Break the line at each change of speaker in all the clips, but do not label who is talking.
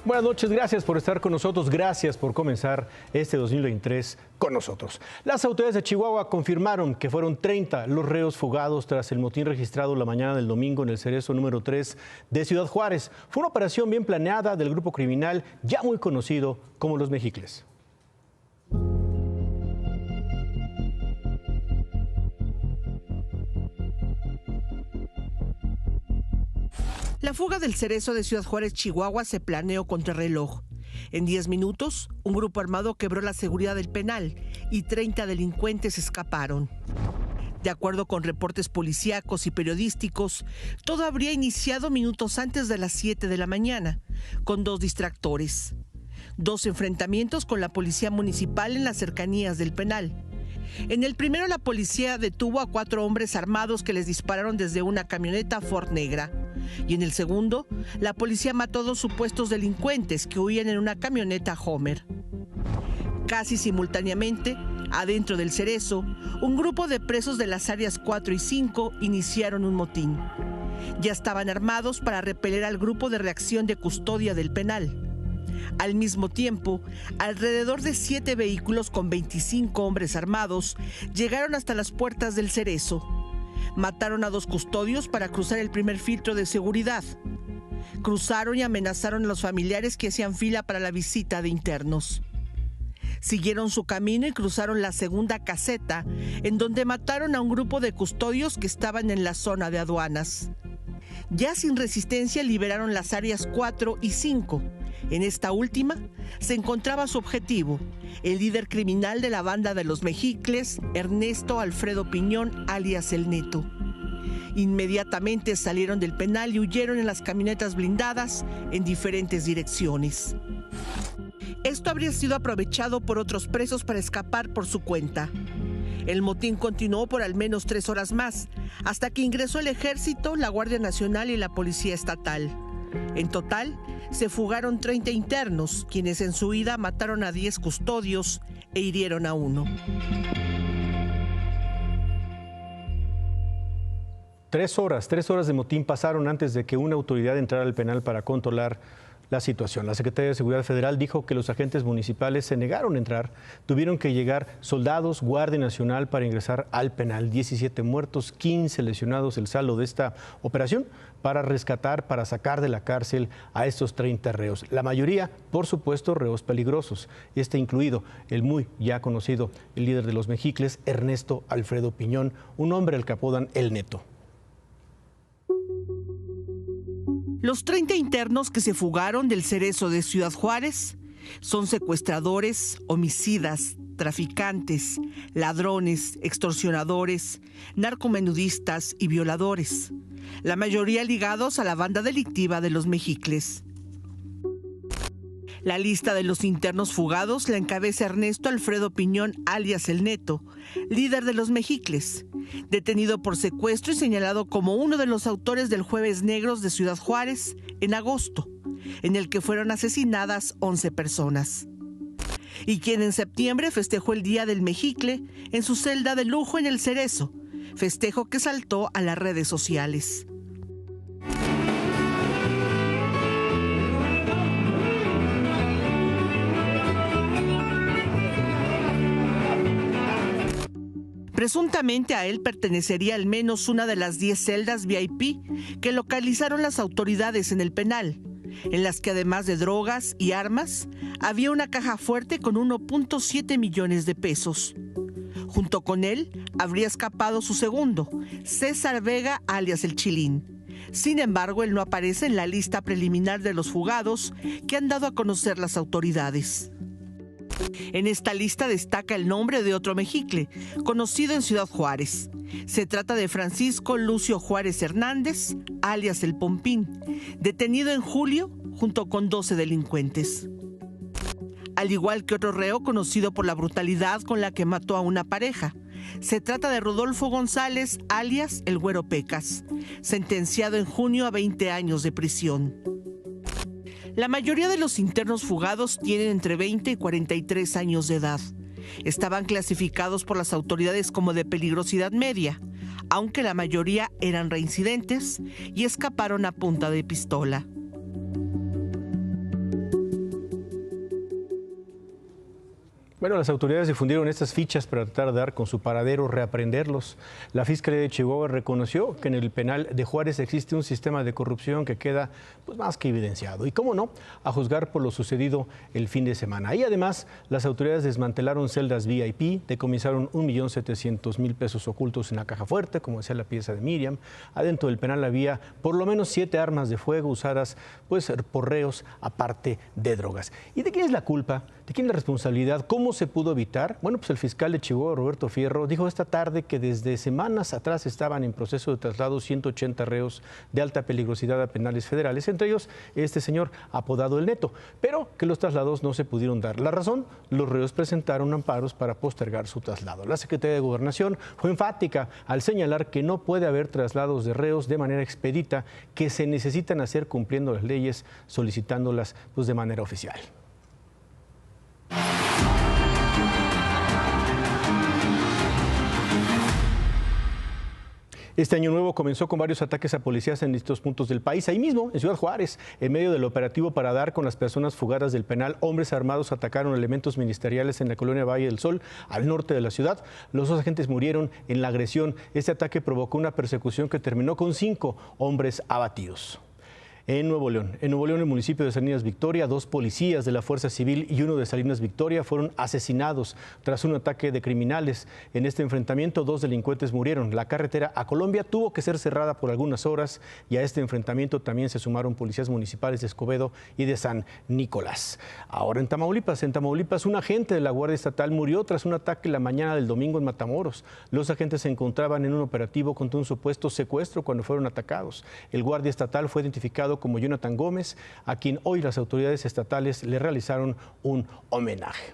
Buenas noches, gracias por estar con nosotros, gracias por comenzar este 2023 con nosotros. Las autoridades de Chihuahua confirmaron que fueron 30 los reos fugados tras el motín registrado la mañana del domingo en el Cerezo número 3 de Ciudad Juárez. Fue una operación bien planeada del grupo criminal ya muy conocido como Los Mexicles.
La fuga del Cerezo de Ciudad Juárez, Chihuahua, se planeó contrarreloj. En 10 minutos, un grupo armado quebró la seguridad del penal y 30 delincuentes escaparon. De acuerdo con reportes policíacos y periodísticos, todo habría iniciado minutos antes de las 7 de la mañana, con 2 distractores. 2 enfrentamientos con la policía municipal en las cercanías del penal. En el primero, la policía detuvo a 4 hombres armados que les dispararon desde una camioneta Ford negra. Y en el segundo, la policía mató a 2 supuestos delincuentes que huían en una camioneta Homer. Casi simultáneamente, adentro del Cerezo, un grupo de presos de las áreas 4 y 5 iniciaron un motín. Ya estaban armados para repeler al grupo de reacción de custodia del penal. Al mismo tiempo, alrededor de 7 vehículos con 25 hombres armados llegaron hasta las puertas del Cerezo. Mataron a 2 custodios para cruzar el primer filtro de seguridad. Cruzaron y amenazaron a los familiares que hacían fila para la visita de internos. Siguieron su camino y cruzaron la segunda caseta, en donde mataron a un grupo de custodios que estaban en la zona de aduanas. Ya sin resistencia liberaron las áreas 4 y 5. En esta última se encontraba su objetivo, el líder criminal de la banda de Los Mexicles, Ernesto Alfredo Piñón, alias El Neto. Inmediatamente salieron del penal y huyeron en las camionetas blindadas en diferentes direcciones. Esto habría sido aprovechado por otros presos para escapar por su cuenta. El motín continuó por al menos 3 horas más, hasta que ingresó el Ejército, la Guardia Nacional y la Policía Estatal. En total, se fugaron 30 internos, quienes en su huida mataron a 10 custodios e hirieron a 1.
3 horas de motín pasaron antes de que una autoridad entrara al penal para controlar la situación. La Secretaría de Seguridad Federal dijo que los agentes municipales se negaron a entrar. Tuvieron que llegar soldados, Guardia Nacional para ingresar al penal. 17 muertos, 15 lesionados el saldo de esta operación para rescatar, para sacar de la cárcel a estos 30 reos. La mayoría, por supuesto, reos peligrosos. Incluido el muy ya conocido, el líder de Los Mexicles, Ernesto Alfredo Piñón, un hombre al que apodan El Neto.
Los 30 internos que se fugaron del Cerezo de Ciudad Juárez son secuestradores, homicidas, traficantes, ladrones, extorsionadores, narcomenudistas y violadores, la mayoría ligados a la banda delictiva de Los Mexicles. La lista de los internos fugados la encabeza Ernesto Alfredo Piñón, alias El Neto, líder de Los Mexicles, detenido por secuestro y señalado como uno de los autores del Jueves Negros de Ciudad Juárez en agosto, en el que fueron asesinadas 11 personas. Y quien en septiembre festejó el Día del Mexicle en su celda de lujo en el Cerezo, festejo que saltó a las redes sociales. Presuntamente a él pertenecería al menos una de las 10 celdas VIP que localizaron las autoridades en el penal, en las que además de drogas y armas, había una caja fuerte con 1.7 millones de pesos. Junto con él habría escapado su segundo, César Vega, alias El Chilín. Sin embargo, él no aparece en la lista preliminar de los fugados que han dado a conocer las autoridades. En esta lista destaca el nombre de otro mexicle, conocido en Ciudad Juárez. Se trata de Francisco Lucio Juárez Hernández, alias El Pompín, detenido en julio junto con 12 delincuentes. Al igual que otro reo conocido por la brutalidad con la que mató a una pareja. Se trata de Rodolfo González, alias El Güero Pecas, sentenciado en junio a 20 años de prisión. La mayoría de los internos fugados tienen entre 20 y 43 años de edad. Estaban clasificados por las autoridades como de peligrosidad media, aunque la mayoría eran reincidentes y escaparon a punta de pistola.
Bueno, las autoridades difundieron estas fichas para tratar de dar con su paradero, reaprenderlos. La Fiscalía de Chihuahua reconoció que en el penal de Juárez existe un sistema de corrupción que queda más que evidenciado. Y cómo no, a juzgar por lo sucedido el fin de semana. Y además, las autoridades desmantelaron celdas VIP, decomisaron 1.700.000 pesos ocultos en la caja fuerte, como decía la pieza de Miriam. Adentro del penal había por lo menos 7 armas de fuego usadas por reos, aparte de drogas. ¿Y de quién es la culpa? ¿De quién es la responsabilidad? ¿Cómo se pudo evitar? Bueno, pues el fiscal de Chihuahua, Roberto Fierro, dijo esta tarde que desde semanas atrás estaban en proceso de traslado 180 reos de alta peligrosidad a penales federales, entre ellos este señor apodado El Neto, pero que los traslados no se pudieron dar. La razón, los reos presentaron amparos para postergar su traslado. La Secretaría de Gobernación fue enfática al señalar que no puede haber traslados de reos de manera expedita, que se necesitan hacer cumpliendo las leyes, solicitándolas de manera oficial. Este año nuevo comenzó con varios ataques a policías en distintos puntos del país. Ahí mismo, en Ciudad Juárez, en medio del operativo para dar con las personas fugadas del penal, hombres armados atacaron elementos ministeriales en la colonia Valle del Sol, al norte de la ciudad. Los 2 agentes murieron en la agresión. Este ataque provocó una persecución que terminó con 5 hombres abatidos. En Nuevo León, el municipio de Salinas Victoria, 2 policías de la Fuerza Civil y 1 de Salinas Victoria fueron asesinados tras un ataque de criminales. En este enfrentamiento, 2 delincuentes murieron. La carretera a Colombia tuvo que ser cerrada por algunas horas y a este enfrentamiento también se sumaron policías municipales de Escobedo y de San Nicolás. Ahora en Tamaulipas, un agente de la Guardia Estatal murió tras un ataque la mañana del domingo en Matamoros. Los agentes se encontraban en un operativo contra un supuesto secuestro cuando fueron atacados. El guardia estatal fue identificado como Jonathan Gómez, a quien hoy las autoridades estatales le realizaron un homenaje.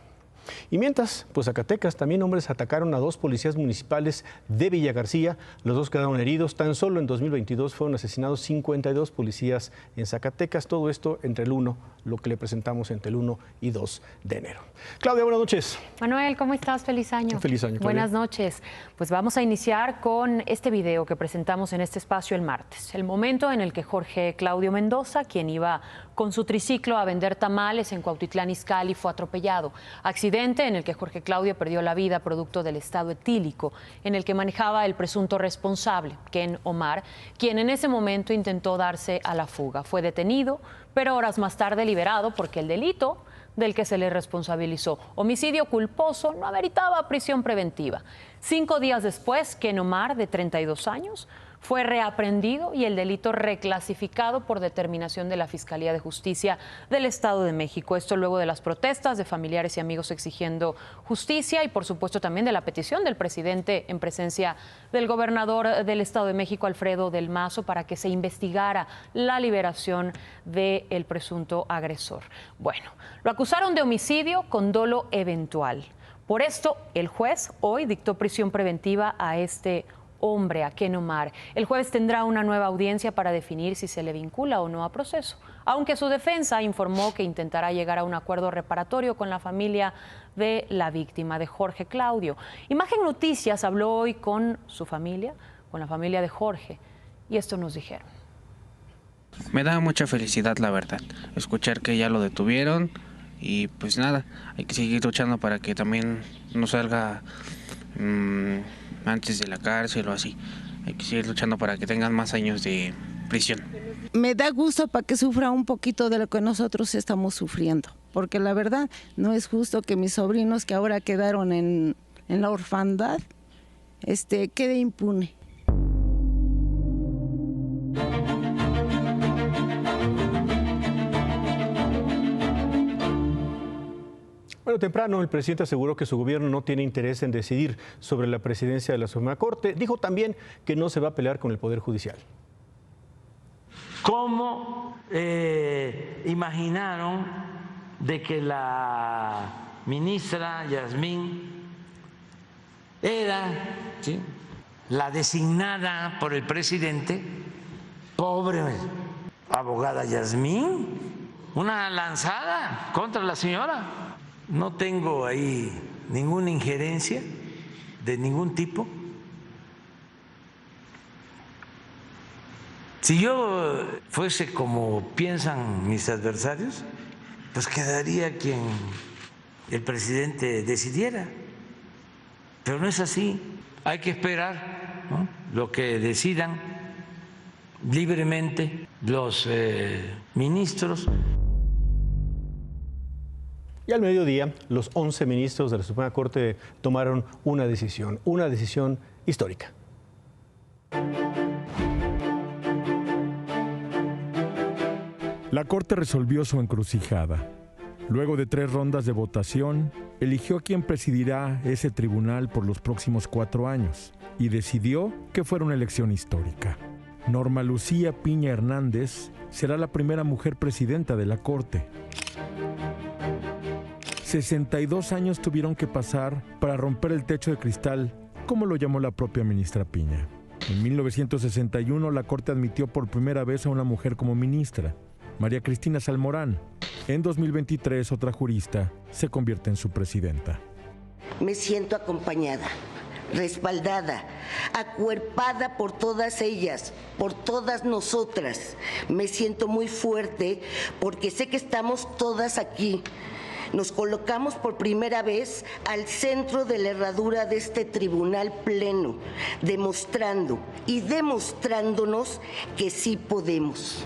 Y mientras, Zacatecas, también hombres atacaron a 2 policías municipales de Villa García. Los 2 quedaron heridos. Tan solo en 2022 fueron asesinados 52 policías en Zacatecas. Todo esto entre lo que le presentamos entre el 1 y 2 de enero. Claudia, buenas noches.
Manuel, ¿cómo estás? Feliz año.
Feliz año, Claudia.
Buenas noches. Pues vamos a iniciar con este video que presentamos en este espacio el martes. El momento en el que Jorge Claudio Mendoza, quien iba con su triciclo a vender tamales en Cuautitlán Izcalli, fue atropellado. Accidente en el que Jorge Claudio perdió la vida producto del estado etílico en el que manejaba el presunto responsable, Ken Omar, quien en ese momento intentó darse a la fuga. Fue detenido, pero horas más tarde liberado porque el delito del que se le responsabilizó, homicidio culposo, no ameritaba prisión preventiva. 5 días después, Ken Omar, de 32 años, fue reaprendido y el delito reclasificado por determinación de la Fiscalía de Justicia del Estado de México. Esto luego de las protestas de familiares y amigos exigiendo justicia y, por supuesto, también de la petición del presidente en presencia del gobernador del Estado de México, Alfredo del Mazo, para que se investigara la liberación del presunto agresor. Bueno, lo acusaron de homicidio con dolo eventual. Por esto, el juez hoy dictó prisión preventiva a este hombre, a Ken Omar. El jueves tendrá una nueva audiencia para definir si se le vincula o no a proceso, aunque su defensa informó que intentará llegar a un acuerdo reparatorio con la familia de la víctima, de Jorge Claudio. Imagen Noticias habló hoy con su familia, con la familia de Jorge, y esto nos dijeron.
Me da mucha felicidad, la verdad, escuchar que ya lo detuvieron y pues nada, hay que seguir luchando para que también no salga antes de la cárcel o así. Hay que seguir luchando para que tengan más años de prisión.
Me da gusto para que sufra un poquito de lo que nosotros estamos sufriendo, porque la verdad no es justo que mis sobrinos que ahora quedaron en la orfandad quede impune.
Bueno, temprano el presidente aseguró que su gobierno no tiene interés en decidir sobre la presidencia de la Suprema Corte. Dijo también que no se va a pelear con el Poder Judicial.
¿Cómo imaginaron de que la ministra Yasmín era la designada por el presidente? Pobre abogada Yasmín, una lanzada contra la señora. No tengo ahí ninguna injerencia de ningún tipo. Si yo fuese como piensan mis adversarios, pues quedaría quien el presidente decidiera. Pero no es así. Hay que esperar, ¿no?, lo que decidan libremente los ministros.
Y al mediodía, los 11 ministros de la Suprema Corte tomaron una decisión histórica.
La Corte resolvió su encrucijada. Luego de 3 rondas de votación, eligió a quien presidirá ese tribunal por los próximos 4 años y decidió que fuera una elección histórica. Norma Lucía Piña Hernández será la primera mujer presidenta de la Corte. 62 años tuvieron que pasar para romper el techo de cristal, como lo llamó la propia ministra Piña. En 1961 la Corte admitió por primera vez a una mujer como ministra, María Cristina Salmorán. En 2023 otra jurista se convierte en su presidenta.
Me siento acompañada, respaldada, acuerpada por todas ellas, por todas nosotras. Me siento muy fuerte porque sé que estamos todas aquí. Nos colocamos por primera vez al centro de la herradura de este tribunal pleno, demostrando y demostrándonos que sí podemos.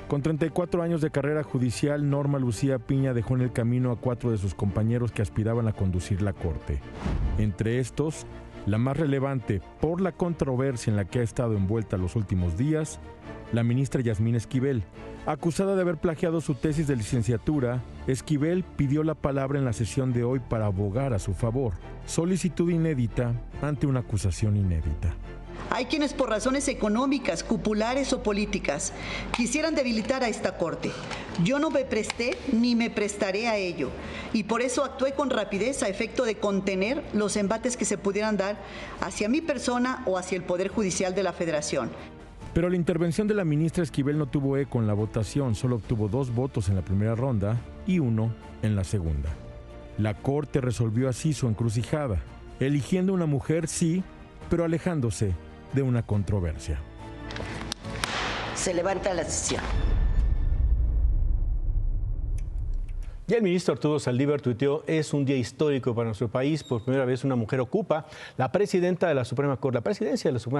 Con 34 años de carrera judicial, Norma Lucía Piña dejó en el camino a 4 de sus compañeros que aspiraban a conducir la Corte. Entre estos, la más relevante por la controversia en la que ha estado envuelta los últimos días, la ministra Yasmín Esquivel. Acusada de haber plagiado su tesis de licenciatura, Esquivel pidió la palabra en la sesión de hoy para abogar a su favor. Solicitud inédita ante una acusación inédita.
Hay quienes por razones económicas, cupulares o políticas quisieran debilitar a esta Corte. Yo no me presté ni me prestaré a ello y por eso actué con rapidez a efecto de contener los embates que se pudieran dar hacia mi persona o hacia el Poder Judicial de la Federación.
Pero la intervención de la ministra Esquivel no tuvo eco en la votación, solo obtuvo 2 votos en la primera ronda y 1 en la segunda. La Corte resolvió así su encrucijada, eligiendo una mujer sí, pero alejándose de una controversia.
Se levanta la sesión.
Ya el ministro Arturo Saldívar tuiteó: es un día histórico para nuestro país. Por primera vez una mujer ocupa la presidencia de la Suprema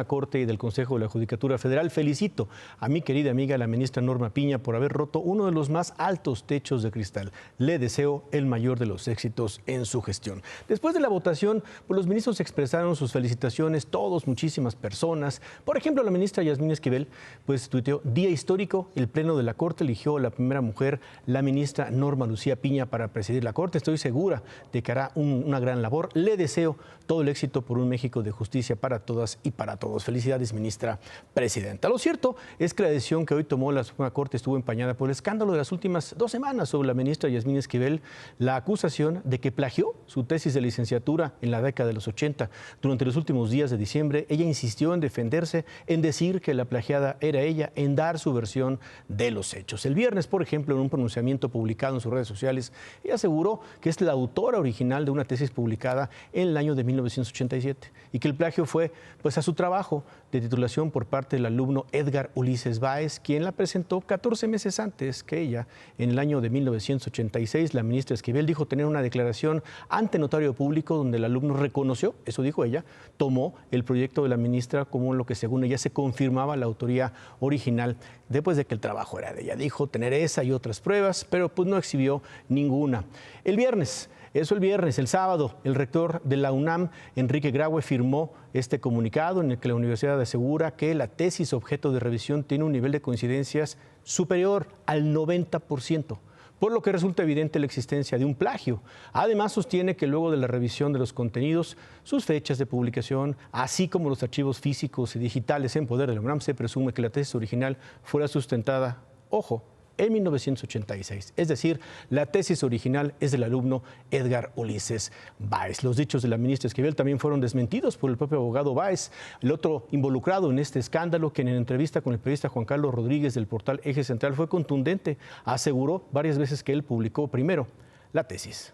Corte y del Consejo de la Judicatura Federal. Felicito a mi querida amiga, la ministra Norma Piña, por haber roto uno de los más altos techos de cristal. Le deseo el mayor de los éxitos en su gestión. Después de la votación, pues los ministros expresaron sus felicitaciones, todos, muchísimas personas. Por ejemplo, la ministra Yasmín Esquivel, pues tuiteó: día histórico, el Pleno de la Corte eligió a la primera mujer, la ministra Norma Lucía Piña, para presidir la Corte. Estoy segura de que hará una gran labor. Le deseo todo el éxito por un México de justicia para todas y para todos. Felicidades, ministra presidenta. Lo cierto es que la decisión que hoy tomó la Suprema Corte estuvo empañada por el escándalo de las últimas 2 semanas sobre la ministra Yasmín Esquivel, la acusación de que plagió su tesis de licenciatura en la década de los 80. Durante los últimos días de diciembre, ella insistió en defenderse, en decir que la plagiada era ella, en dar su versión de los hechos. El viernes, por ejemplo, en un pronunciamiento publicado en sus redes sociales, ella aseguró que es la autora original de una tesis publicada en el año de 1987 y que el plagio fue pues a su trabajo de titulación por parte del alumno Edgar Ulises Báez, quien la presentó 14 meses antes que ella. En el año de 1986, la ministra Esquivel dijo tener una declaración ante notario público donde el alumno reconoció, eso dijo ella, tomó el proyecto de la ministra como lo que según ella se confirmaba la autoría original después de que el trabajo era de ella. Dijo tener esa y otras pruebas, pero pues no exhibió ninguna. El viernes, el sábado, el rector de la UNAM, Enrique Graue, firmó este comunicado en el que la universidad asegura que la tesis objeto de revisión tiene un nivel de coincidencias superior al 90%. Por lo que resulta evidente la existencia de un plagio. Además, sostiene que luego de la revisión de los contenidos, sus fechas de publicación, así como los archivos físicos y digitales en poder de la UNAM, se presume que la tesis original fuera sustentada, ojo, en 1986. Es decir, la tesis original es del alumno Edgar Ulises Báez. Los dichos de la ministra Esquivel también fueron desmentidos por el propio abogado Báez, el otro involucrado en este escándalo, que en entrevista con el periodista Juan Carlos Rodríguez del portal Eje Central fue contundente. Aseguró varias veces que él publicó primero la tesis.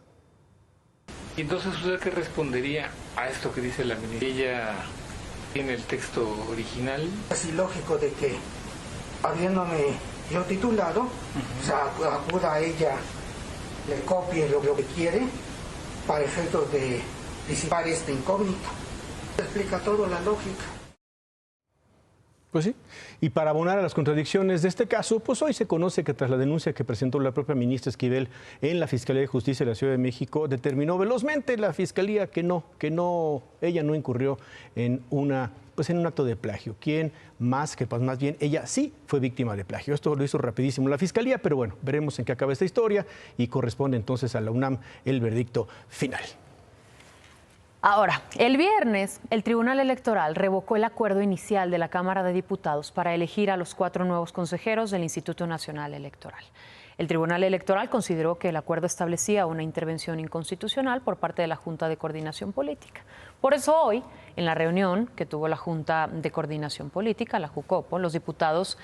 ¿Y entonces usted qué respondería a esto que dice la ministra? ¿Ella tiene el texto original?
Es ilógico de que, habiéndome yo titulado, o sea, acuda a ella le copie lo que quiere para efectos de disipar esta incógnita. Explica todo la lógica.
Pues sí, y para abonar a las contradicciones de este caso, pues hoy se conoce que tras la denuncia que presentó la propia ministra Esquivel en la Fiscalía de Justicia de la Ciudad de México, determinó velozmente la Fiscalía que ella no incurrió en un acto de plagio. ¿Quién más? Que pues más bien ella sí fue víctima de plagio. Esto lo hizo rapidísimo la Fiscalía, pero bueno, veremos en qué acaba esta historia y corresponde entonces a la UNAM el veredicto final.
Ahora, el viernes, el Tribunal Electoral revocó el acuerdo inicial de la Cámara de Diputados para elegir a los 4 nuevos consejeros del Instituto Nacional Electoral. El Tribunal Electoral consideró que el acuerdo establecía una intervención inconstitucional por parte de la Junta de Coordinación Política. Por eso hoy, en la reunión que tuvo la Junta de Coordinación Política, la JUCOPO, los diputados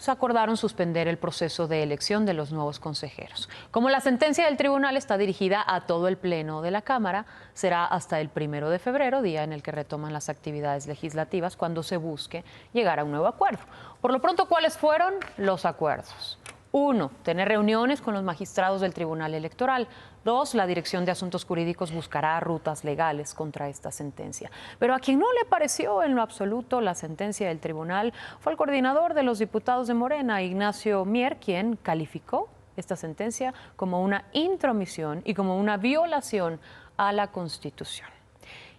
acordaron suspender el proceso de elección de los nuevos consejeros. Como la sentencia del tribunal está dirigida a todo el Pleno de la Cámara, será hasta el 1 de febrero, día en el que retoman las actividades legislativas, cuando se busque llegar a un nuevo acuerdo. Por lo pronto, ¿cuáles fueron los acuerdos? 1, tener reuniones con los magistrados del Tribunal Electoral. 2, la Dirección de Asuntos Jurídicos buscará rutas legales contra esta sentencia. Pero a quien no le pareció en lo absoluto la sentencia del tribunal fue el coordinador de los diputados de Morena, Ignacio Mier, quien calificó esta sentencia como una intromisión y como una violación a la Constitución.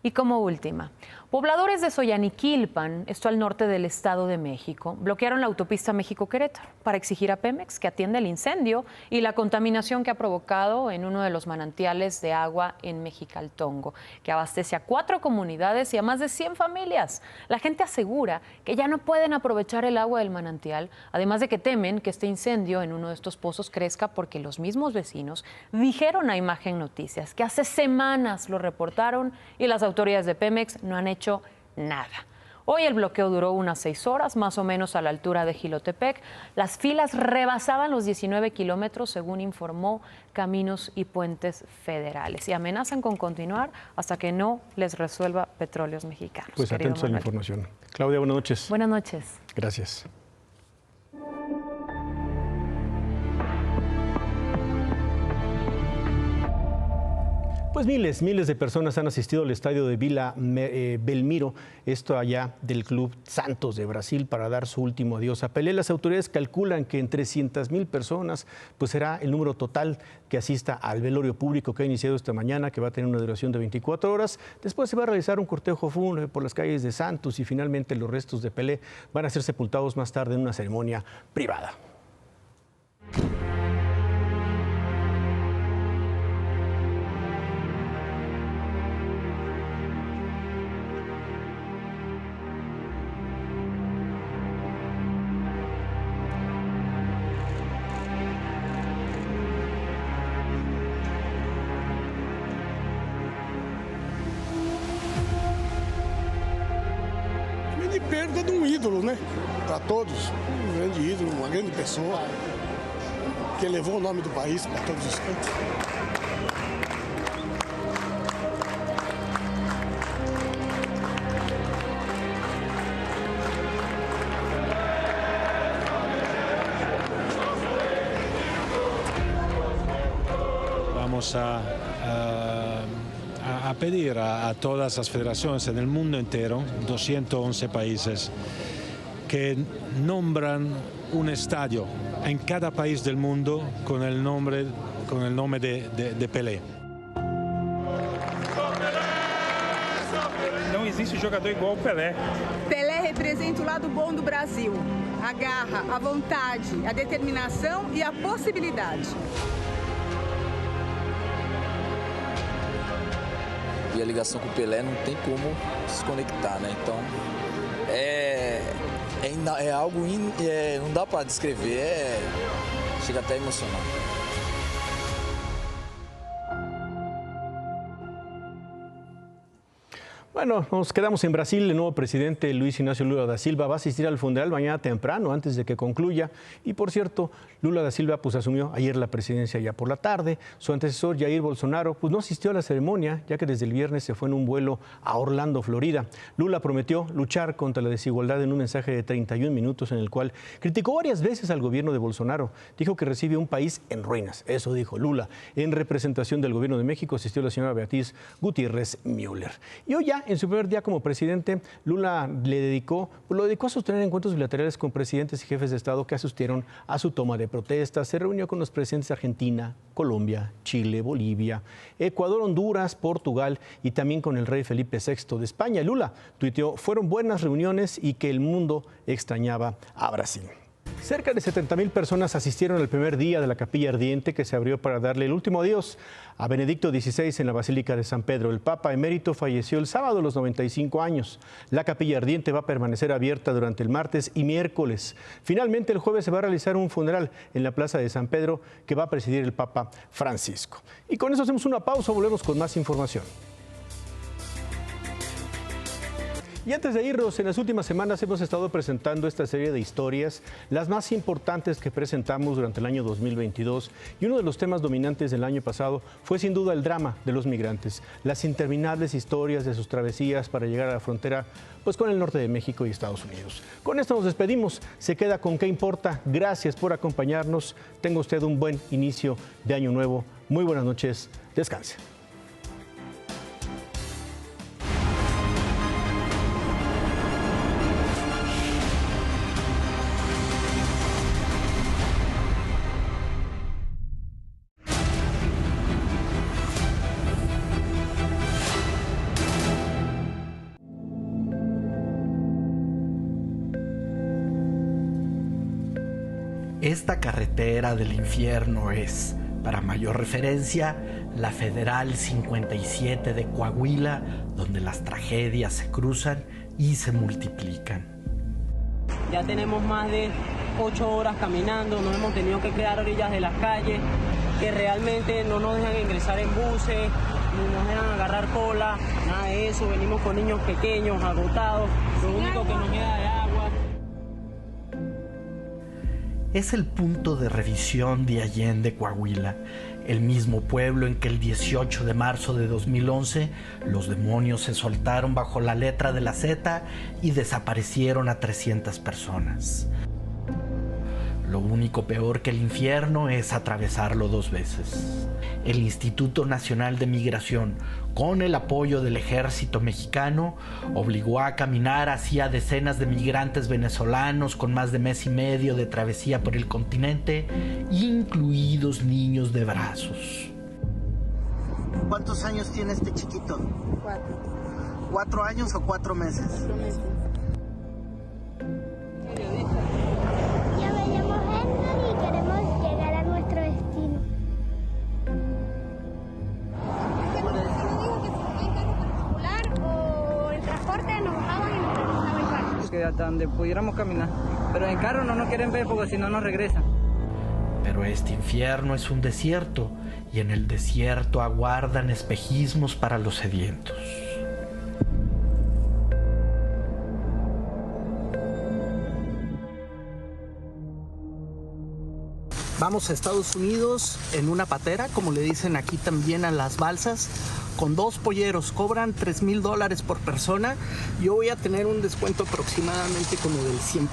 Y como última, pobladores de Soyaniquilpan, esto al norte del Estado de México, bloquearon la autopista México-Querétaro para exigir a Pemex que atienda el incendio y la contaminación que ha provocado en uno de los manantiales de agua en Mexicaltongo, que abastece a 4 comunidades y a más de 100 familias. La gente asegura que ya no pueden aprovechar el agua del manantial, además de que temen que este incendio en uno de estos pozos crezca porque los mismos vecinos dijeron a Imagen Noticias que hace semanas lo reportaron y las autoridades de Pemex no han hecho nada. Hoy el bloqueo duró unas 6 horas, más o menos a la altura de Jilotepec. Las filas rebasaban los 19 kilómetros, según informó Caminos y Puentes Federales. Y amenazan con continuar hasta que no les resuelva Petróleos Mexicanos.
Pues atentos a la información. Claudia, buenas noches.
Buenas noches.
Gracias. Pues miles de personas han asistido al estadio de Vila Belmiro, esto allá del Club Santos de Brasil, para dar su último adiós a Pelé. Las autoridades calculan que en 300,000 personas pues será el número total que asista al velorio público que ha iniciado esta mañana, que va a tener una duración de 24 horas. Después se va a realizar un cortejo fúnebre por las calles de Santos y finalmente los restos de Pelé van a ser sepultados más tarde en una ceremonia privada.
Perda de um ídolo, né? Para todos, um grande ídolo, uma grande pessoa que levou o nome do país para todos os cantos.
Vamos a pedir a todas las federaciones en el mundo entero, 211 países, que nombran un estadio en cada país del mundo con el nombre de Pelé.
Não existe jogador igual ao Pelé.
Pelé representa o lado bom do Brasil, a garra, a vontade, a determinação e a possibilidade.
E a ligação com o Pelé não tem como se conectar, né? Então é algo não dá para descrever, chega até a emocionar.
Bueno, nos quedamos en Brasil. El nuevo presidente Luis Ignacio Lula da Silva va a asistir al funeral mañana temprano, antes de que concluya. Y por cierto, Lula da Silva asumió ayer la presidencia ya por la tarde. Su antecesor, Jair Bolsonaro, no asistió a la ceremonia, ya que desde el viernes se fue en un vuelo a Orlando, Florida. Lula prometió luchar contra la desigualdad en un mensaje de 31 minutos en el cual criticó varias veces al gobierno de Bolsonaro. Dijo que recibe un país en ruinas. Eso dijo Lula. En representación del gobierno de México asistió la señora Beatriz Gutiérrez Müller. Y hoy ya, en su primer día como presidente, Lula lo dedicó a sostener encuentros bilaterales con presidentes y jefes de Estado que asistieron a su toma de protesta. Se reunió con los presidentes de Argentina, Colombia, Chile, Bolivia, Ecuador, Honduras, Portugal y también con el rey Felipe VI de España. Lula tuiteó: fueron buenas reuniones y que el mundo extrañaba a Brasil. Cerca de 70,000 personas asistieron al primer día de la Capilla Ardiente, que se abrió para darle el último adiós a Benedicto XVI en la Basílica de San Pedro. El Papa emérito falleció el sábado a los 95 años. La Capilla Ardiente va a permanecer abierta durante el martes y miércoles. Finalmente, el jueves se va a realizar un funeral en la Plaza de San Pedro que va a presidir el Papa Francisco. Y con eso hacemos una pausa, volvemos con más información. Y antes de irnos, en las últimas semanas hemos estado presentando esta serie de historias, las más importantes que presentamos durante el año 2022. Y uno de los temas dominantes del año pasado fue sin duda el drama de los migrantes, las interminables historias de sus travesías para llegar a la frontera con el norte de México y Estados Unidos. Con esto nos despedimos. Se queda con ¿Qué importa? Gracias por acompañarnos. Tenga usted un buen inicio de año nuevo. Muy buenas noches. Descanse.
Esta carretera del infierno es, para mayor referencia, la Federal 57 de Coahuila, donde las tragedias se cruzan y se multiplican.
Ya tenemos más de 8 horas caminando, nos hemos tenido que quedar a orillas de las calles, que realmente no nos dejan ingresar en buses, ni nos dejan agarrar cola, nada de eso. Venimos con niños pequeños, agotados, lo único que nos queda de agua.
Es el punto de revisión de Allende, Coahuila, el mismo pueblo en que el 18 de marzo de 2011 los demonios se soltaron bajo la letra de la Z y desaparecieron a 300 personas. Lo único peor que el infierno es atravesarlo 2 veces. El Instituto Nacional de Migración, con el apoyo del ejército mexicano, obligó a caminar así a decenas de migrantes venezolanos con más de mes y medio de travesía por el continente, incluidos niños de brazos.
¿Cuántos años tiene este chiquito?
4.
¿4 años o 4 meses?
4 meses. Ya veníamos y queremos llegar a nuestro destino.
Que hasta donde pudiéramos caminar, pero en carro no nos quieren ver porque si no nos regresan.
Pero este infierno es un desierto y en el desierto aguardan espejismos para los sedientos.
Vamos a Estados Unidos en una patera, como le dicen aquí también a las balsas, con 2 polleros. Cobran $3,000 por persona. Yo voy a tener un descuento aproximadamente como del 100%.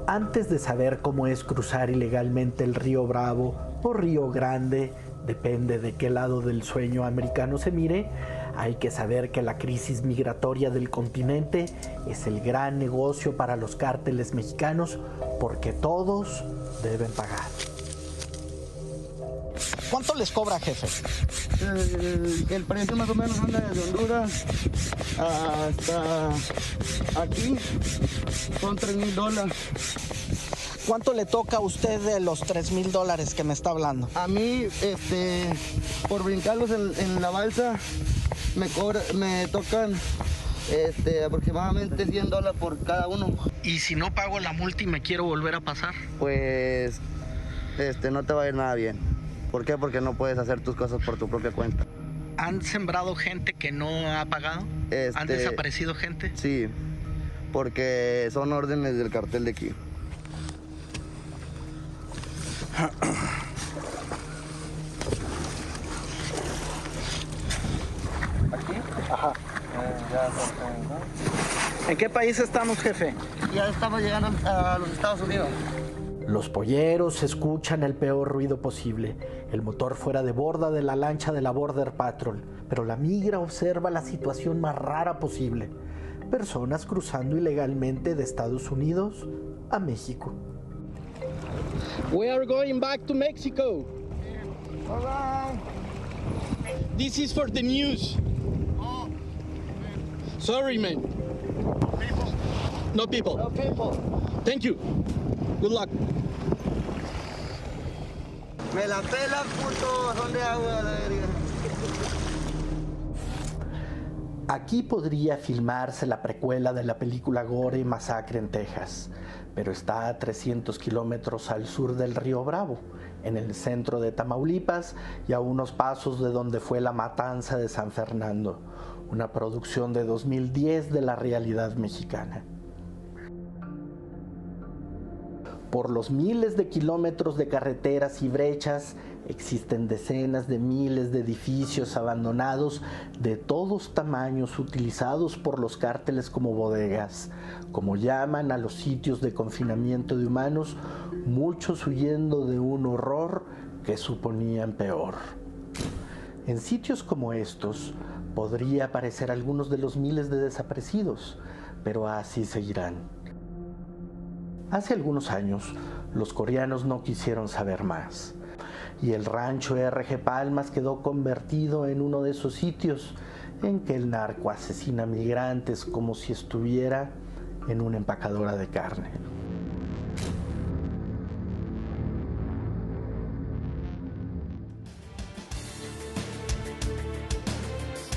Antes de saber cómo es cruzar ilegalmente el río Bravo o Río Grande, depende de qué lado del sueño americano se mire, hay que saber que la crisis migratoria del continente es el gran negocio para los cárteles mexicanos porque todos deben pagar.
¿Cuánto les cobra, jefe?
El precio más o menos anda desde Honduras hasta aquí, son $3,000.
¿Cuánto le toca a usted de los $3,000 que me está hablando?
A mí, por brincarlos en la balsa, me tocan aproximadamente $100 por cada uno.
¿Y si no pago la multa y me quiero volver a pasar?
Pues no te va a ir nada bien. ¿Por qué? Porque no puedes hacer tus cosas por tu propia cuenta.
¿Han sembrado gente que no ha pagado? ¿Han desaparecido gente?
Sí, porque son órdenes del cartel de aquí.
¿Aquí? Ajá. ¿En qué país estamos, jefe?
Ya estamos llegando a los Estados Unidos.
Los polleros escuchan el peor ruido posible, el motor fuera de borda de la lancha de la Border Patrol, pero la migra observa la situación más rara posible. Personas cruzando ilegalmente de Estados Unidos a México.
We are going back to Mexico.
All right.
This is for the news. Sorry, man. No people.
No people.
Thank you. Good luck.
Me la pela, puto. Son de agua, la verga.
Aquí podría filmarse la precuela de la película Gore Masacre en Texas, pero está a 300 kilómetros al sur del río Bravo, en el centro de Tamaulipas y a unos pasos de donde fue la matanza de San Fernando, una producción de 2010 de la realidad mexicana. Por los miles de kilómetros de carreteras y brechas existen decenas de miles de edificios abandonados de todos tamaños utilizados por los cárteles como bodegas, como llaman a los sitios de confinamiento de humanos, muchos huyendo de un horror que suponían peor. En sitios como estos podría aparecer algunos de los miles de desaparecidos, pero así seguirán. Hace algunos años, los coreanos no quisieron saber más, y el rancho R.G. Palmas quedó convertido en uno de esos sitios en que el narco asesina migrantes como si estuviera en una empacadora de carne.